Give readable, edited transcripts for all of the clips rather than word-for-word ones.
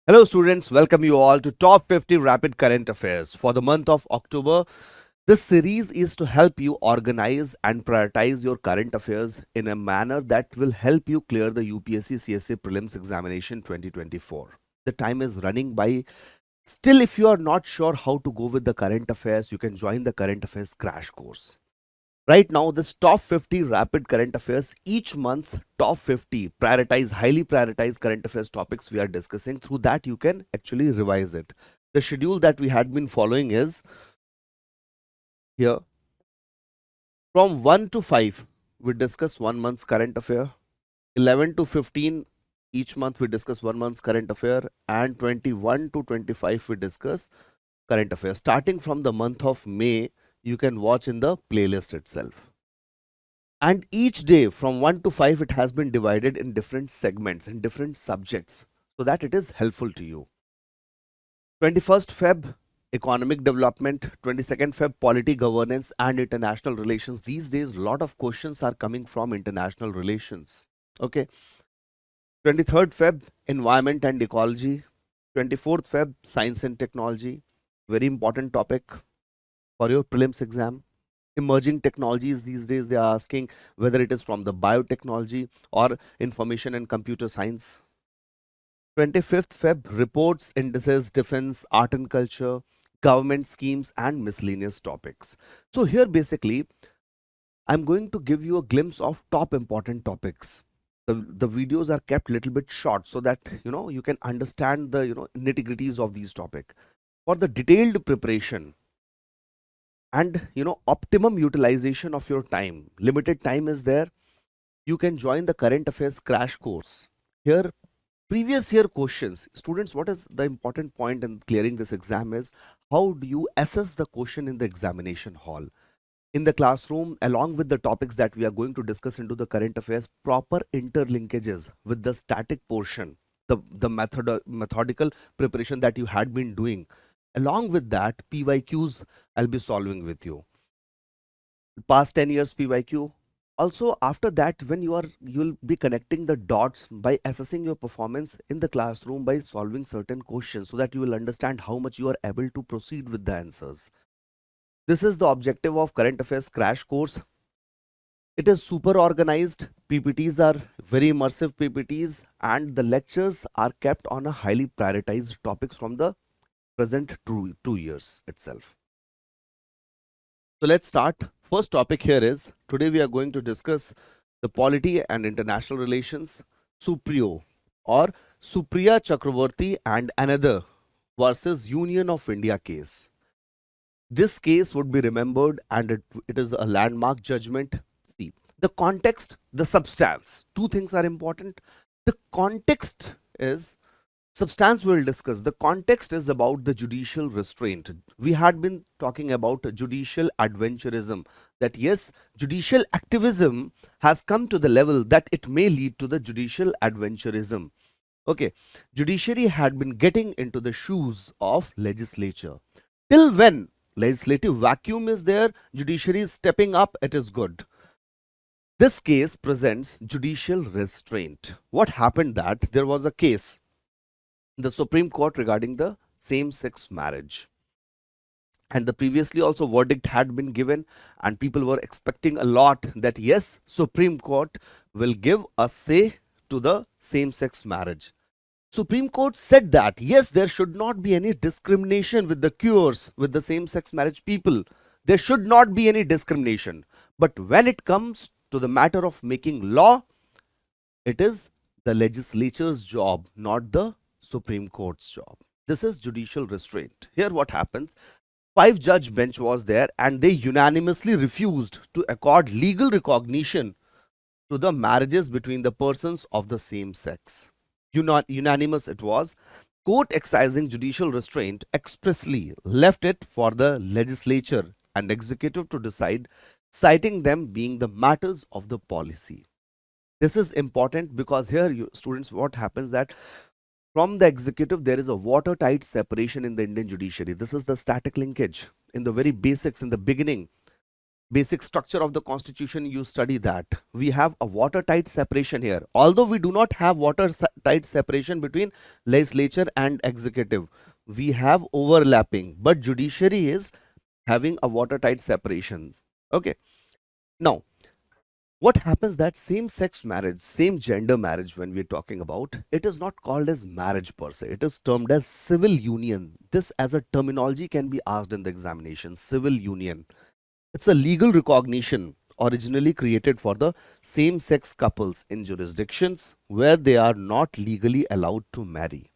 Hello students, welcome you all to Top 50 Rapid Current Affairs. For the month of October, this series is to help you organize and prioritize your current affairs in a manner that will help you clear the UPSC CSA Prelims Examination 2024. The time is running by. Still, if you are not sure how to go with the current affairs, you can join the current affairs crash course. Right now, this top 50 rapid current affairs, each month's top 50 highly prioritized current affairs topics we are discussing. Through that, you can actually revise it. The schedule that we had been following is here. From 1 to 5, we discuss 1 month's current affair. 11 to 15, each month we discuss 1 month's current affair. And 21 to 25, we discuss current affairs. Starting from the month of May, you can watch in the playlist itself. And each day from 1 to 5, it has been divided in different segments, in different subjects, so that it is helpful to you. 21st Feb, economic development. 22nd Feb, polity, governance and international relations. These days, a lot of questions are coming from international relations. Okay. 23rd Feb, environment and ecology. 24th Feb, science and technology. Very important topic for your prelims exam. Emerging technologies, these days they are asking whether it is from the biotechnology or information and computer science. 25th Feb, reports, indices, defense, art and culture, government schemes and miscellaneous topics. So here basically I'm going to give you a glimpse of top important topics. The videos are kept little bit short so that you can understand the nitty-gritties of these topic. For the detailed preparation and optimum utilization of your time, limited time is there, you can join the current affairs crash course. Here, previous year questions. Students, what is the important point in clearing this exam is how do you assess the question in the examination hall, in the classroom, along with the topics that we are going to discuss into the current affairs, proper interlinkages with the static portion, the methodical preparation that you had been doing. Along with that, PYQs I'll be solving with you. Past 10 years PYQ. Also, after that, when you'll be connecting the dots by assessing your performance in the classroom by solving certain questions so that you will understand how much you are able to proceed with the answers. This is the objective of current affairs crash course. It is super organized. PPTs are very immersive PPTs and the lectures are kept on a highly prioritized topics from the present 2 years itself. So let's start. First topic here is, today we are going to discuss the polity and international relations, Supriyo or Supriya Chakravarti and another versus Union of India case. This case would be remembered and it is a landmark judgment. See, the context, the substance, two things are important. The context is, substance we'll discuss. The context is about the judicial restraint. We had been talking about judicial adventurism, that yes, judicial activism has come to the level that it may lead to the judicial adventurism. Okay, judiciary had been getting into the shoes of legislature. Till when legislative vacuum is there, judiciary is stepping up, it is good. This case presents judicial restraint. What happened that there was a case the Supreme Court regarding the same-sex marriage. And the previously also verdict had been given and people were expecting a lot that yes, Supreme Court will give a say to the same-sex marriage. Supreme Court said that yes, there should not be any discrimination with the cures, with the same-sex marriage people. There should not be any discrimination. But when it comes to the matter of making law, it is the legislature's job, not the Supreme Court's job. This is judicial restraint. Here what happens, 5-judge bench was there and they unanimously refused to accord legal recognition to the marriages between the persons of the same sex. Unanimous it was. Court exercising judicial restraint expressly left it for the legislature and executive to decide, citing them being the matters of the policy. This is important because here, students, what happens that from the executive, there is a watertight separation in the Indian judiciary. This is the static linkage in the very basics in the beginning. basic structure of the constitution, you study that. We have a watertight separation here. Although we do not have watertight separation between legislature and executive, we have overlapping, but judiciary is having a watertight separation. Okay. Now, what happens that same sex marriage, same gender marriage, when we're talking about, it is not called as marriage per se, it is termed as civil union. This as a terminology can be asked in the examination. Civil union, it's a legal recognition originally created for the same sex couples in jurisdictions where they are not legally allowed to marry.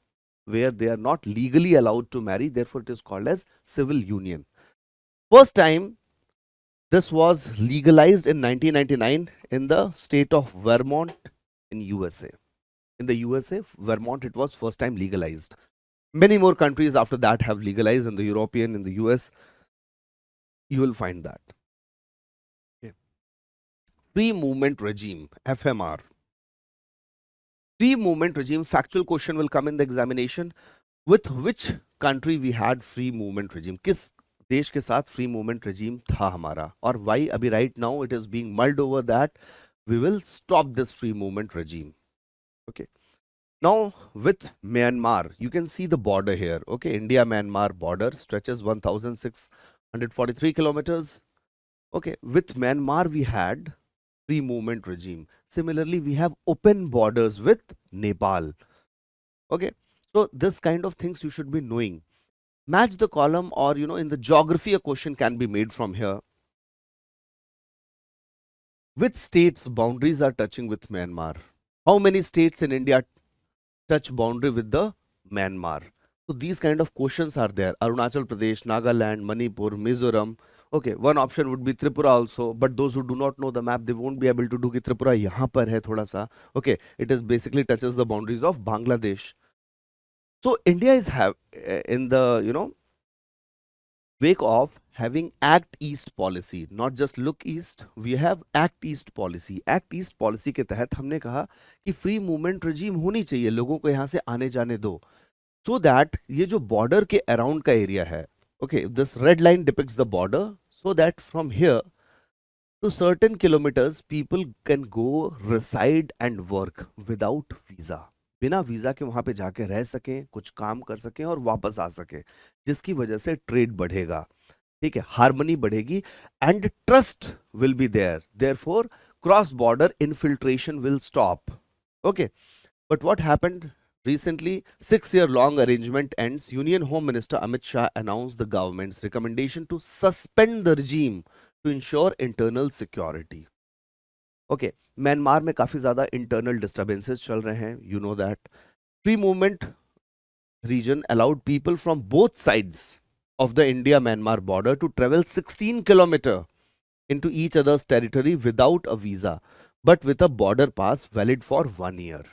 Where they are not legally allowed to marry, therefore it is called as civil union. First time this was legalized in 1999 in the state of Vermont in USA. In the USA, Vermont, it was first time legalized. Many more countries after that have legalized. In the European, in the US, you will find that. Okay. Free movement regime, FMR. Free movement regime, factual question will come in the examination. With which country we had free movement regime? किस देश के साथ free movement regime था हमारा? और why अभी right now it is being mulled over that we will stop this free movement regime. Okay. Now with Myanmar, you can see the border here. Okay, India-Myanmar border stretches 1,643 kilometers. Okay, with Myanmar we had free movement regime. Similarly, we have open borders with Nepal. Okay, so this kind of things you should be knowing. Match the column, or in the geography a question can be made from here. Which states boundaries are touching with Myanmar? How many states in India touch boundary with the Myanmar? So these kind of questions are there. Arunachal Pradesh, Nagaland, Manipur, Mizoram. Okay, one option would be Tripura also, but those who do not know the map, they won't be able to do कि Tripura यहाँ पर है थोड़ा सा. Okay, it is basically touches the boundaries of Bangladesh. So India is in the wake of having Act East policy, not just look east, we have Act East policy. Act East policy के तहत हमने कहा कि free movement रजीम होनी चाहिए, लोगों को यहाँ से आने जाने दो, so that ये जो border के around का area है, okay, this red line depicts the border, so that from here to certain kilometers people can go, reside and work without visa. बिना वीजा के वहां पे जाके रह सकें, कुछ काम कर सकें और वापस आ सकें, जिसकी वजह से ट्रेड बढ़ेगा, ठीक है, हार्मनी बढ़ेगी and trust will be there, therefore cross border infiltration will stop. Okay, but what happened recently? 6-year long arrangement ends. Union Home Minister Amit Shah announced the government's recommendation to suspend the regime to ensure internal security. Okay, Myanmar में काफी ज्यादा internal disturbances चल रहे हैं, you know that. Free movement region allowed people from both sides of the India-Myanmar border to travel 16 kilometers into each other's territory without a visa, but with a border pass valid for 1 year.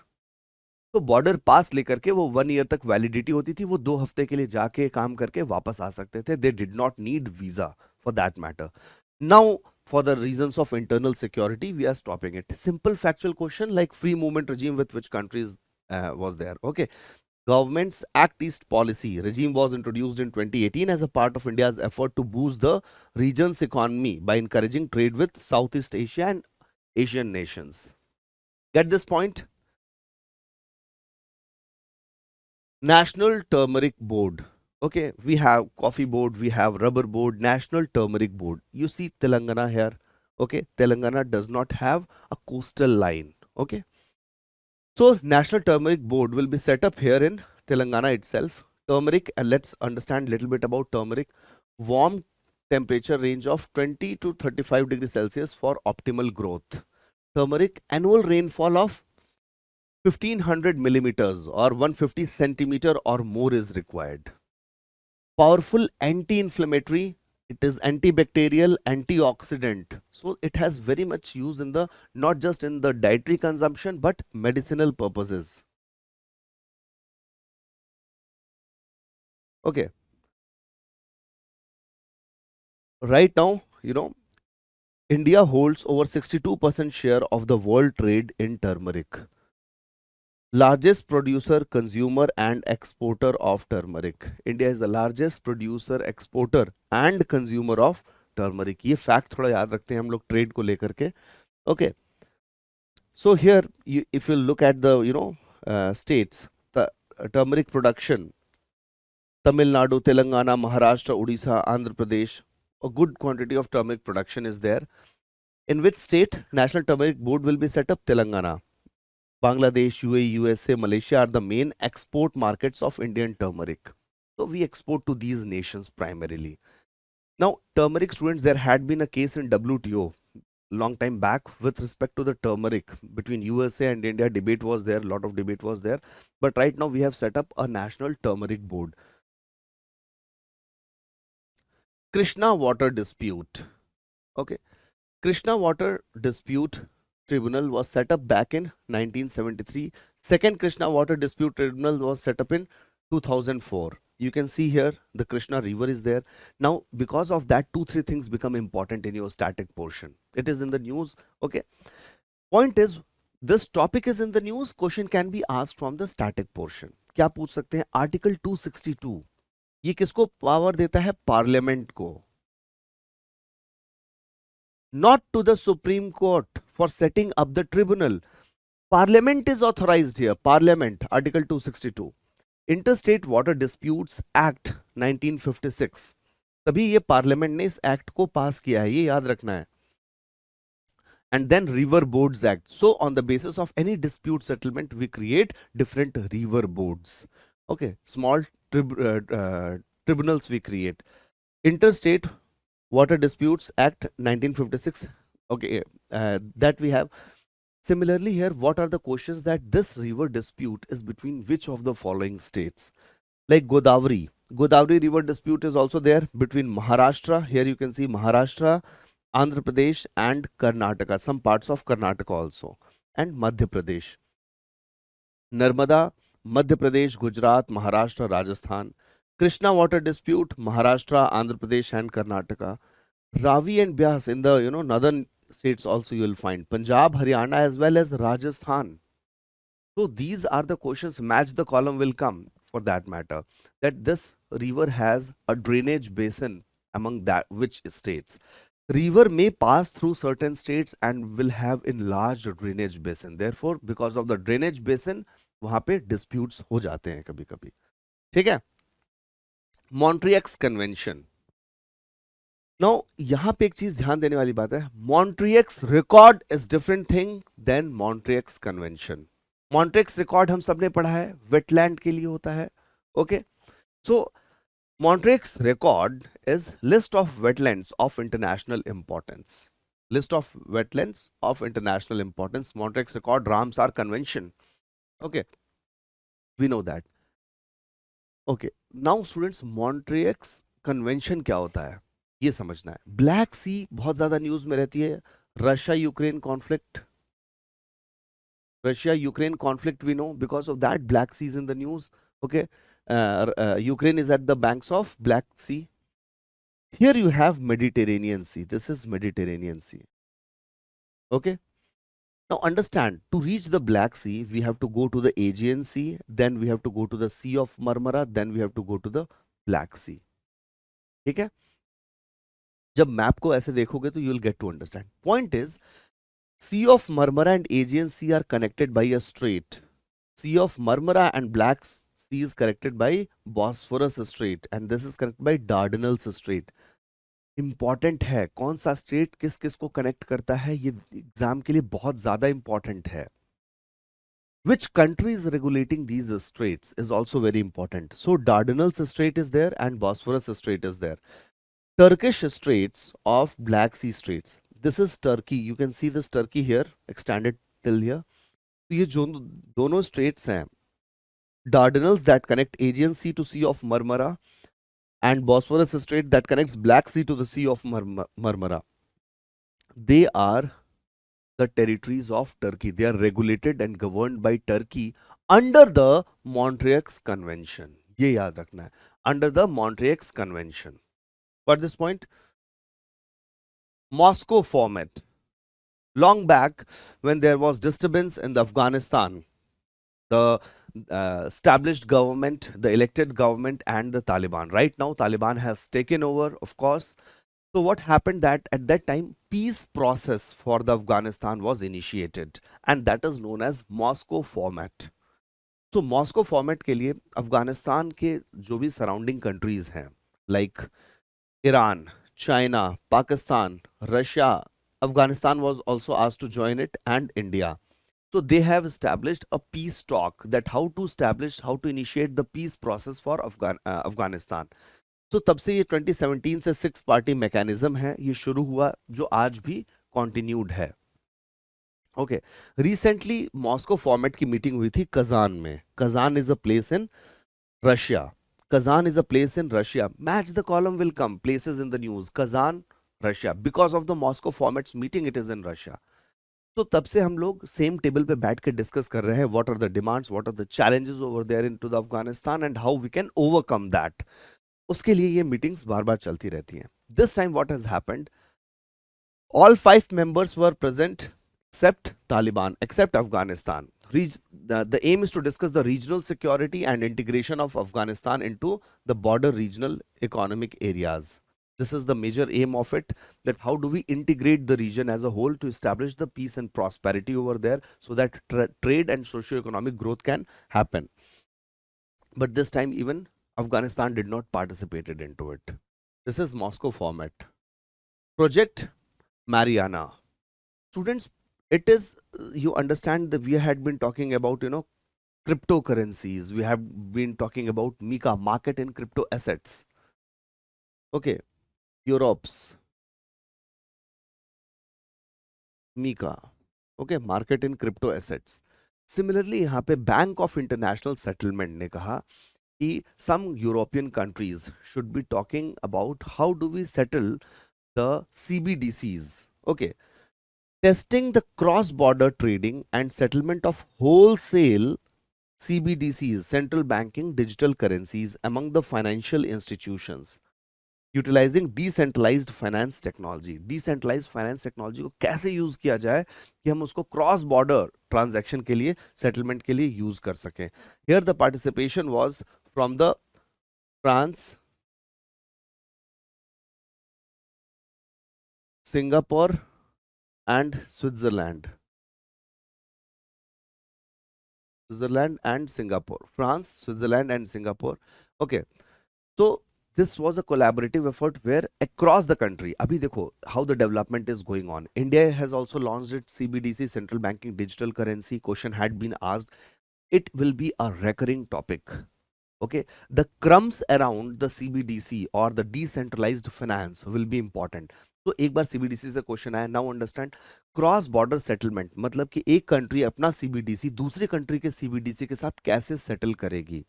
तो border पास लेकर के वो 1 year तक validity होती थी, वो 2 हफ्ते के लिए जाके काम करके वापस आ सकते थे. They did not need visa for that matter. Now for the reasons of internal security, we are stopping it. Simple factual question like free movement regime with which countries was there. Okay, government's Act East policy regime was introduced in 2018 as a part of India's effort to boost the region's economy by encouraging trade with Southeast Asia and Asian nations. Get this point? National Turmeric Board. Okay, we have coffee board, we have rubber board, National Turmeric Board. You see Telangana here. Okay, Telangana does not have a coastal line. Okay, so National Turmeric Board will be set up here in Telangana itself. Turmeric, and let's understand a little bit about turmeric. Warm temperature range of 20 to 35 degrees Celsius for optimal growth. Turmeric, annual rainfall of 1500 millimeters or 150 centimeter or more is required. Powerful anti-inflammatory, it is antibacterial, antioxidant, so it has very much use in the, not just in the dietary consumption but medicinal purposes. Okay, right now, India holds over 62% share of the world trade in turmeric. Largest producer, consumer and exporter of turmeric. India is the largest producer, exporter and consumer of turmeric. ये fact थोड़ा याद रखते हैं हम लोग trade को लेकर के। Okay, so here if you look at the states, turmeric production, Tamil Nadu, Telangana, Maharashtra, Odisha, Andhra Pradesh, a good quantity of turmeric production is there. In which state National Turmeric Board will be set up? Telangana. Bangladesh, UAE, USA, Malaysia are the main export markets of Indian turmeric. So we export to these nations primarily. Now, turmeric students, there had been a case in WTO long time back with respect to the turmeric between USA and India. Debate was there, a lot of debate was there. But right now we have set up a national turmeric board. Krishna water dispute. Okay, Krishna water dispute tribunal was set up back in 1973. Second Krishna water dispute tribunal was set up in 2004. You can see here the Krishna river is there. Now because of that, 2-3 things become important in your static portion. It is in the news. Okay, point is this topic is in the news. Question can be asked from the static portion. क्या पूछ सकते हैं? Article 262 ये किसको power देता है? Parliament को, not to the Supreme Court for setting up the tribunal. Parliament is authorized here. Parliament, Article 262. Interstate Water Disputes Act 1956. तभी ये पार्लियामेंट ने इस एक्ट को पास किया है, ये याद रखना है. And then River Boards Act. So on the basis of any dispute settlement, we create different river boards. Okay, small tribunals we create. Interstate Water Disputes Act 1956. Okay, that we have. Similarly here, what are the questions that this river dispute is between which of the following states? Like Godavari. Godavari river dispute is also there between Maharashtra. Here you can see Maharashtra, Andhra Pradesh and Karnataka. Some parts of Karnataka also. And Madhya Pradesh. Narmada, Madhya Pradesh, Gujarat, Maharashtra, Rajasthan. Krishna water dispute, Maharashtra, Andhra Pradesh and Karnataka. Ravi and Byas in the northern states also you will find. Punjab, Haryana as well as Rajasthan. So these are the questions. Match the column will come for that matter. That this river has a drainage basin among that which states. River may pass through certain states and will have enlarged drainage basin. Therefore, because of the drainage basin, वहां पे disputes हो जाते हैं कभी कभी. ठीक है? Montreux Convention. Now, यहाँ पे एक चीज ध्यान देने वाली बात है. Montreux Record is different thing than Montreux Convention. Montreux Record हम सबने पढ़ा है, wetland के लिए होता है. Okay, so Montreux Record is list of wetlands of international importance. List of wetlands of international importance. Montreux Record, Ramsar Convention. Okay, we know that. Okay, now students, Montreux Convention क्या होता है ये समझना है. ब्लैक सी बहुत ज्यादा news में रहती है. Russia Ukraine conflict. Russia Ukraine conflict, we know, because of that Black Sea is in the news. Okay, Ukraine is at the banks of Black Sea. Here you have Mediterranean Sea. This is Mediterranean Sea. Okay, now understand, to reach the Black Sea we have to go to the Aegean Sea, then we have to go to the Sea of Marmara, then we have to go to the Black Sea. ठीक है? जब map को ऐसे देखोगे तो you will get to understand. Point is, Sea of Marmara and Aegean Sea are connected by a strait. Sea of Marmara and Black Sea is connected by Bosphorus Strait, and this is connected by Dardanelles Strait. Important है कौन सा straight किस किस को connect करता है, ये exam के लिए बहुत ज्यादा इंपॉर्टेंट है. Which country is regulating these straits is also very important. So Dardanelles Strait is there and Bosphorus Strait is there. Turkish straits of Black Sea straits. This is Turkey. You can see this Turkey here extended till here. तो ये जो दोनों straits हैं, Dardanelles that connect Aegean Sea to Sea of Marmara and Bosphorus Strait that connects Black Sea to the Sea of Marmara. They are the territories of Turkey. They are regulated and governed by Turkey under the Montreux Convention. ये याद रखना है. Under the Montreux Convention. Got this point? Moscow format. Long back, when there was disturbance in the Afghanistan, the established government, the elected government and the Taliban. Right now, Taliban has taken over, of course. So what happened that at that time peace process for the Afghanistan was initiated, and that is known as Moscow format. तो Moscow format के लिए अफगानिस्तान के जो भी surrounding countries हैं like Iran, China, Pakistan, Russia, Afghanistan was also asked to join it, and India. So they have established a peace talk that how to initiate the peace process for Afghanistan. तो तब से ये 2017 से 6 पार्टी मैकेनिज्म है, ये शुरू हुआ जो आज भी कंटिन्यूड है. ओके, रिसेंटली मॉस्को फॉर्मेट की मीटिंग हुई थी कजान में. Kazan is a place in Russia. Kazan is a place in Russia. Match the column will come. Places in the news. Kazan, Russia. Because of the Moscow formats meeting, it is in Russia. तो तब से हम लोग same table पे बैठ के discuss कर रहे हैं what are the demands, what are the challenges over there into the Afghanistan and how we can overcome that. उसके लिए ये मीटिंग्स बार बार चलती रहती हैं. This time what has happened, all 5 members were present except Taliban, except Afghanistan. The aim is to discuss the regional security and integration of Afghanistan into the border regional economic areas. This is the major aim of it, that how do we integrate the region as a whole to establish the peace and prosperity over there so that trade and socio-economic growth can happen. But this time even Afghanistan did not participate into it. This is Moscow format. Project Mariana. Students, it is, you understand that we had been talking about, cryptocurrencies. We have been talking about MiCA, market in crypto assets. Okay, Europe's MiCA. Okay, market in crypto assets. Similarly, यहाँ पे Bank of International Settlement ने कहा कि some European countries should be talking about how do we settle the CBDCs. Okay. Testing the cross-border trading and settlement of wholesale CBDCs, central banking digital currencies, among the financial institutions, utilizing decentralized finance technology. Decentralized finance technology को कैसे use किया जाए कि हम उसको cross border transaction के लिए, settlement के लिए यूज कर सकें. Here the participation was from the France, Singapore and Switzerland. Switzerland and Singapore. France, Switzerland and Singapore. Okay. So this was a collaborative effort where across the country, abhi dekho how the development is going on. India has also launched its CBDC, central banking digital currency. Question had been asked. It will be a recurring topic. Okay. The crumbs around the CBDC or the decentralized finance will be important. तो एक बार CBDC से question आया. Now understand, cross border settlement मतलब कि एक country अपना CBDC दूसरी country के सीबीडीसी के साथ कैसे सेटल करेगी.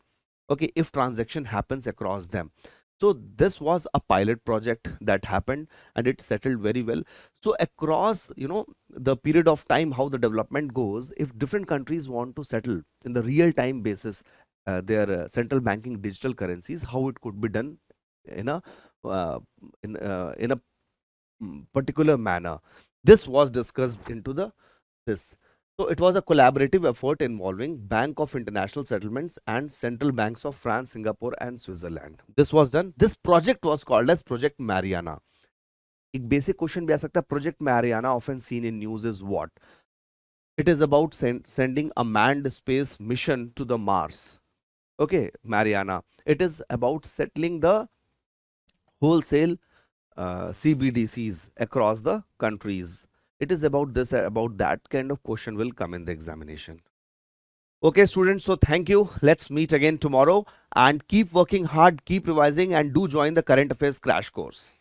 Okay, if transaction happens across them. So this was a pilot project that happened and it settled very well. So across, the period of time, how the development goes, if different countries want to settle in the real time basis their central banking digital currencies, how it could be done in a particular manner. This was discussed into this. So it was a collaborative effort involving Bank of International Settlements and central banks of France, Singapore and Switzerland. This was done. This project was called as Project Mariana. एक basic question भी आ सकता है. Project Mariana, often seen in news, is what? It is about sending a manned space mission to the Mars. Okay, Mariana. It is about settling the wholesale CBDCs across the countries. It is about this, about that kind of question will come in the examination. Okay, students, so thank you. Let's meet again tomorrow and keep working hard, keep revising and do join the current affairs crash course.